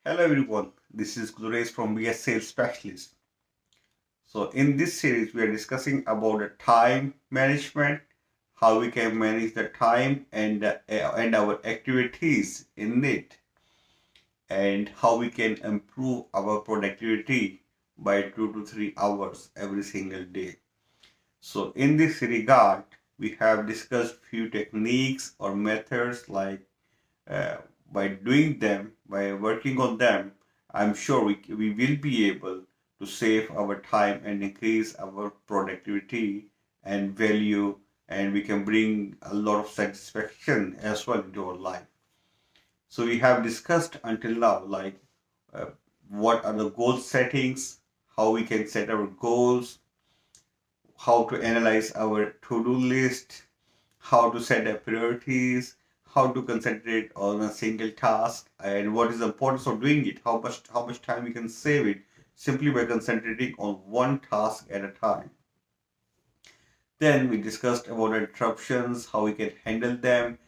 Hello everyone, this is Gurez from BS Sales Specialist. So in this series we are discussing about the time management, how we can manage the time and our activities in it, and how we can improve our productivity by 2 to 3 hours every single day. So in this regard, we have discussed few techniques or methods like uh, by doing them, by working on them, I'm sure we will be able to save our time and increase our productivity and value, and we can bring a lot of satisfaction as well into our life. So we have discussed until now, like uh, what are the goal settings, how we can set our goals, how to analyze our to-do list, how to set up priorities, how to concentrate on a single task, and what is the importance of doing it, how much time we can save it simply by concentrating on one task at a time. Then we discussed about interruptions, how we can handle them.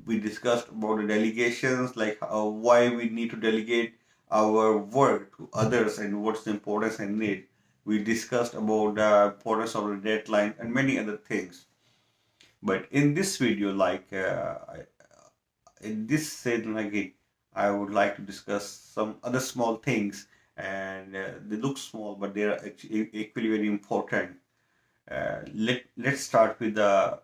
We discussed about the delegations, like why we need to delegate our work to others and what's the importance and need. We discussed about the importance of the deadline and many other things. But in this video, in this setting again, I would like to discuss some other small things, and they look small, but they are actually equally very important. Let's start with the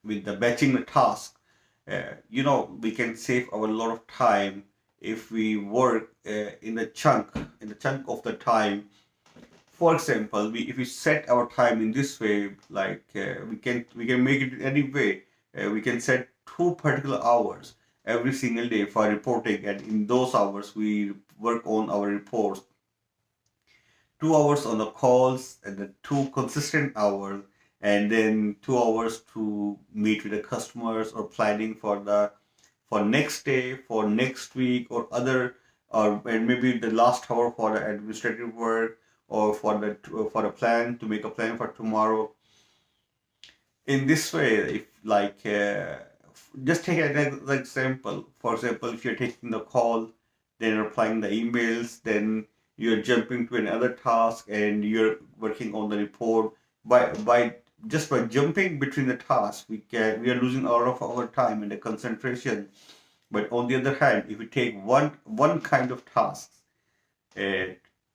batching the task. We can save our lot of time if we work in the chunk of the time. For example, if we set our time in this way, we can make it any way. We can set 2 particular hours every single day for reporting, and in those hours we work on our reports. 2 hours on the calls, and then 2 consistent hours, and then 2 hours to meet with the customers or planning for next day, for next week, or other, or and maybe the last hour for the administrative work, or for a plan to make a plan for tomorrow. In this way, if just take an example. For example, if you're taking the call, then replying the emails, then you're jumping to another task and you're working on the report. By jumping between the tasks, we are losing all of our time and the concentration. But on the other hand, if we take one kind of task, uh,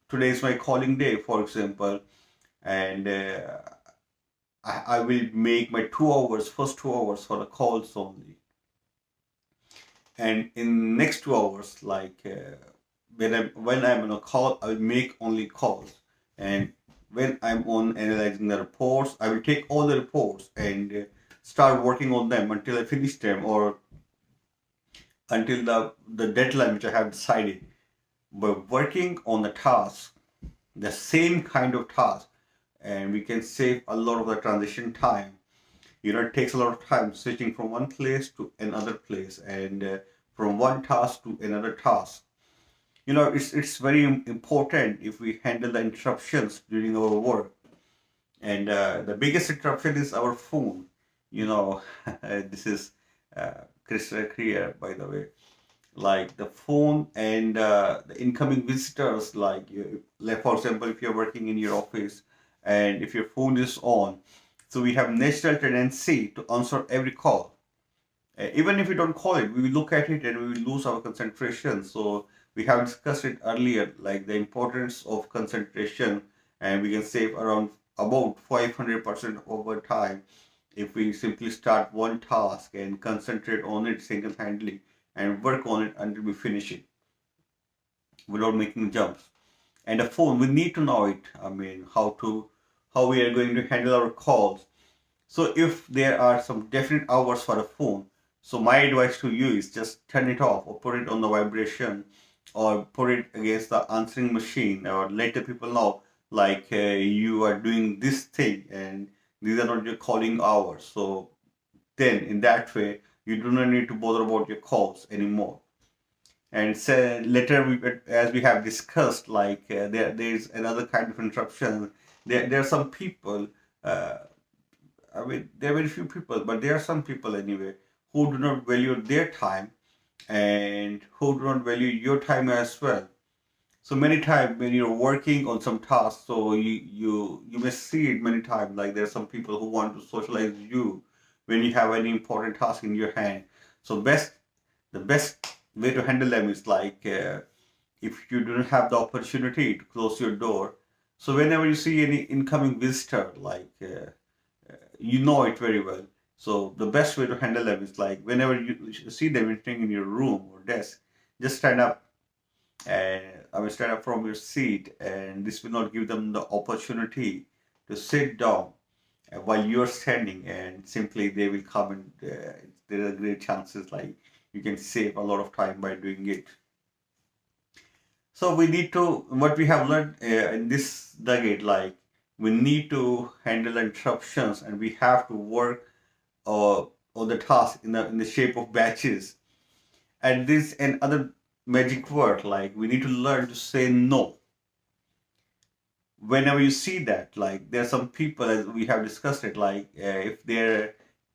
today is my calling day, for example, and I will make my 2 hours, first 2 hours for the calls only, and in next 2 hours, when I'm on a call, I will make only calls, and when I'm on analyzing the reports, I will take all the reports and start working on them until I finish them, or until the deadline which I have decided. But working on the task, the same kind of task, and we can save a lot of the transition time. It takes a lot of time switching from one place to another place, and from one task to another task. It's very important if we handle the interruptions during our work. And the biggest interruption is our phone. you know this is Chris Clear, by the way. Like the phone and the incoming visitors, like for example, if you're working in your office and if your phone is on, so we have natural tendency to answer every call. Even if we don't call it, we will look at it and we will lose our concentration. So we have discussed it earlier, like the importance of concentration, and we can save around about 500% over time if we simply start one task and concentrate on it single-handedly and work on it until we finish it without making jumps. And the phone, we need to know it. I mean, how we are going to handle our calls. So if there are some definite hours for a phone, so my advice to you is just turn it off or put it on the vibration, or put it against the answering machine, or let the people know, you are doing this thing and these are not your calling hours. So then in that way you do not need to bother about your calls anymore. And so later, as we have discussed, there's another kind of interruption. There are some people, uh, I mean, there are very few people, but there are some people anyway who do not value their time. and who do not value your time as well. So many times when you're working on some task, so you may see it many times, like there are some people who want to socialize you when you have any important task in your hand. So the best way to handle them is like if you don't have the opportunity to close your door. So whenever you see any incoming visitor, like you know it very well. So the best way to handle them is like whenever you see them entering in your room or desk, just stand up, and I will stand up from your seat, and this will not give them the opportunity to sit down while you're standing, and simply they will come, and there are great chances like you can save a lot of time by doing it. So we need to, what we have learned in this decade, like we need to handle interruptions, and we have to work uh, on the task in the shape of batches. And this and other magic word, like we need to learn to say no whenever you see that. Like there are some people, as we have discussed it, like if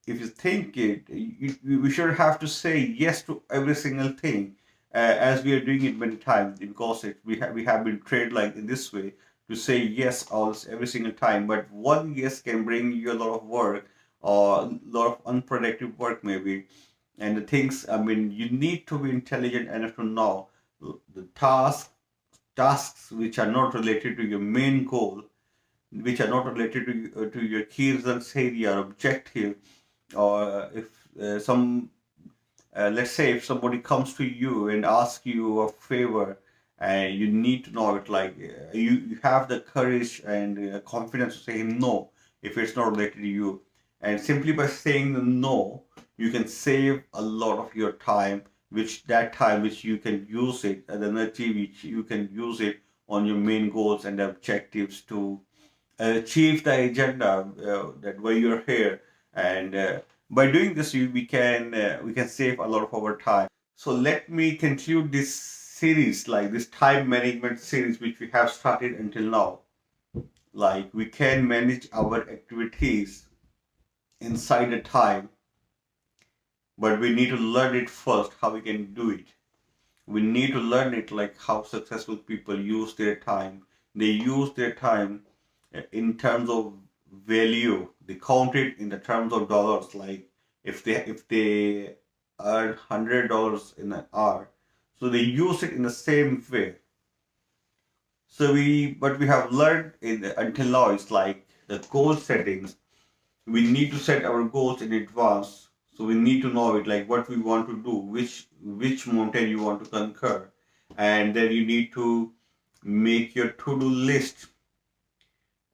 you think it, we should have to say yes to every single thing, as we are doing it many times, because we have been trained like in this way to say yes all every single time. But one yes can bring you a lot of work, or a lot of unproductive work maybe. And the things, I mean, you need to be intelligent enough to know the tasks which are not related to your main goal, which are not related to your key results area or objective. Or if some let's say if somebody comes to you and asks you a favor, and you need to know it, like you have the courage and confidence to say no if it's not related to you. And simply by saying no, you can save a lot of your time, which that time which you can use it as energy, which you can use it on your main goals and objectives to achieve the agenda, that why you're here. And by doing this, we can save a lot of our time. So let me conclude this series, like this time management series which we have started until now. Like we can manage our activities inside a time, but we need to learn it first how we can do it. We need to learn it, like how successful people use their time. They use their time in terms of value. They count it in the terms of dollars. Like if they earn $100 in an hour, so they use it in the same way. So what we have learned until now is like the goal settings. We need to set our goals in advance. So we need to know it, like what we want to do, which mountain you want to conquer. And then you need to make your to-do list,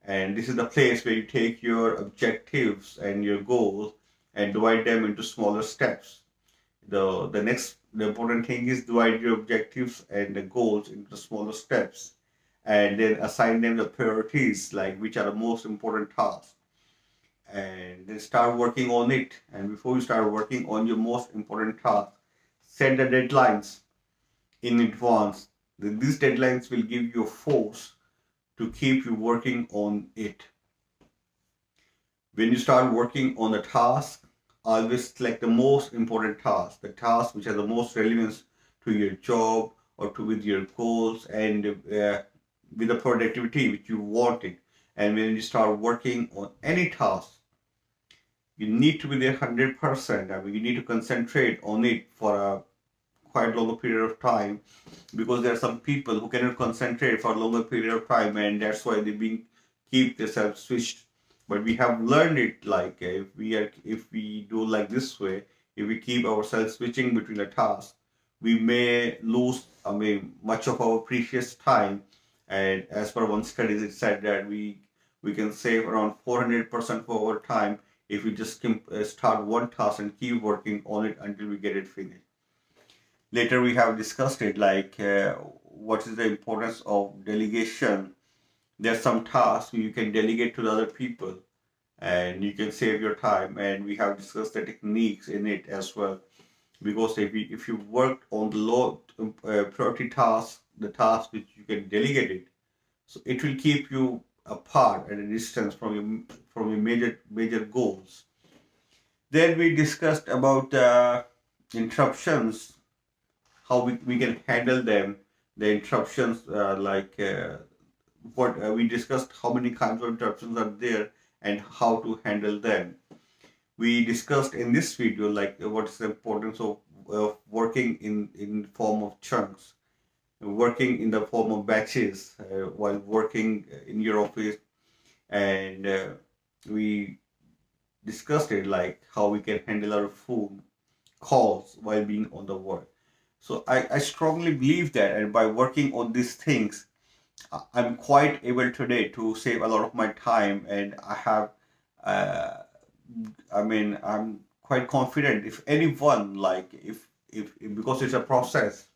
and this is the place where you take your objectives and your goals and divide them into smaller steps. The important thing is divide your objectives and the goals into smaller steps, and then assign them the priorities, like which are the most important tasks, and then start working on it. And before you start working on your most important task, set the deadlines in advance. These deadlines will give you a force to keep you working on it. When you start working on a task, always select the most important task, the task which has the most relevance to your job or to with your goals, and with the productivity which you wanted. And when you start working on any task, you need to be there 100%. I mean, you need to concentrate on it for a quite longer period of time, because there are some people who cannot concentrate for a longer period of time, and that's why they being keep themselves switched. But we have learned it, like if we do like this way, if we keep ourselves switching between the tasks, we may lose, I mean, much of our precious time. And as per one study, it said that we can save around 400% of our time if we just start one task and keep working on it until we get it finished. Later we have discussed it, like what is the importance of delegation. There are some tasks you can delegate to the other people, and you can save your time. And we have discussed the techniques in it as well, because if you worked on the low priority tasks, the tasks which you can delegate it, so it will keep you apart at a distance from your major goals. Then we discussed about interruptions. how we can handle them, the interruptions, what we discussed, how many kinds of interruptions are there and how to handle them. We discussed in this video like what is the importance of working in form of chunks, working in the form of batches while working in your office, and we discussed it like how we can handle our phone calls while being on the work. So I strongly believe that, and by working on these things, I'm quite able today to save a lot of my time, and I have, uh, I mean, I'm quite confident if anyone, like, if because it's a process,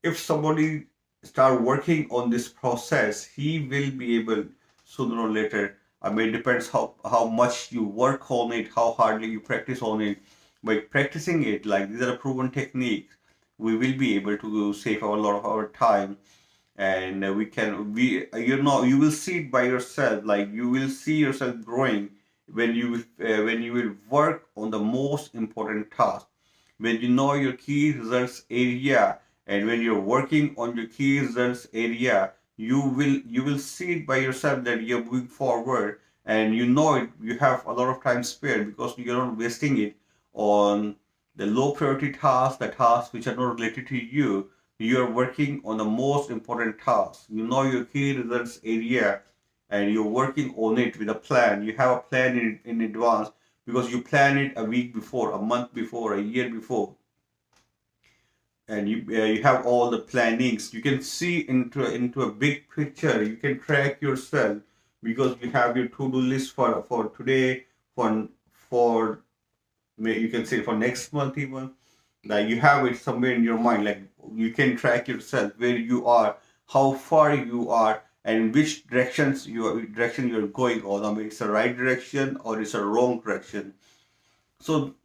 if somebody start working on this process, he will be able sooner or later. I mean, it depends how much you work on it, how hardly you practice on it. By practicing it, like these are proven techniques, we will be able to save a lot of our time, and you will see it by yourself. Like you will see yourself growing when you will work on the most important task, when you know your key results area, and when you're working on your key results area, you will see it by yourself that you're moving forward, and you know it, you have a lot of time spare because you're not wasting it on the low priority tasks, the tasks which are not related to you. You are working on the most important task. You know your key results area, and you're working on it with a plan. You have a plan in advance because you plan it a week before, a month before, a year before, and you have all the plannings. You can see into a big picture. You can track yourself because you have your to do list for today, for you can say for next month even. Like you have it somewhere in your mind. Like you can track yourself where you are, how far you are, and which direction you're going on. I mean, it's a right direction or it's a wrong direction. So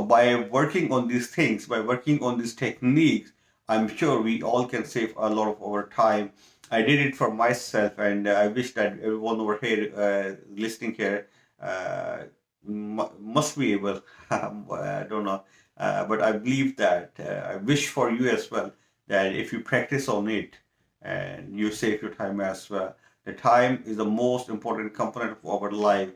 by working on these things, by working on these techniques, I'm sure we all can save a lot of our time. I did it for myself, and I wish that everyone over here listening here must be able. I don't know, but I believe that I wish for you as well that if you practice on it and you save your time as well. The time is the most important component of our life,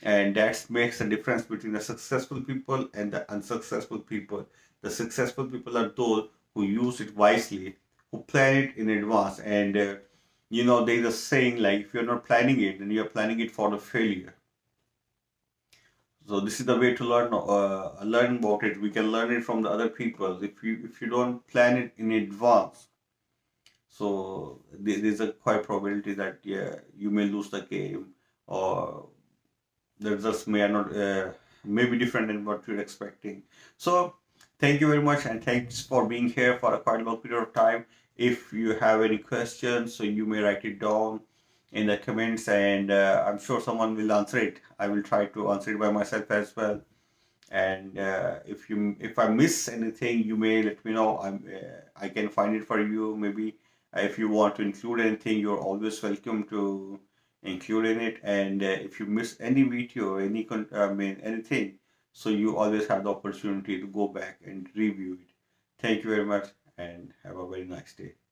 and that makes a difference between the successful people and the unsuccessful people. The successful people are those who use it wisely, who plan it in advance, and there's a saying like if you're not planning it, then you're planning it for the failure. So this is the way to learn about it. We can learn it from the other people. If you don't plan it in advance, so there's a quite probability that yeah you may lose the game, or the results may be different than what you're expecting. So thank you very much, and thanks for being here for a quite long period of time. If you have any questions, so you may write it down in the comments, and I'm sure someone will answer it. I will try to answer it by myself as well. And if I miss anything, you may let me know. I can find it for you. Maybe if you want to include anything, you're always welcome to include in it. And if you miss any video, anything, so you always have the opportunity to go back and review it. Thank you very much, and have a very nice day.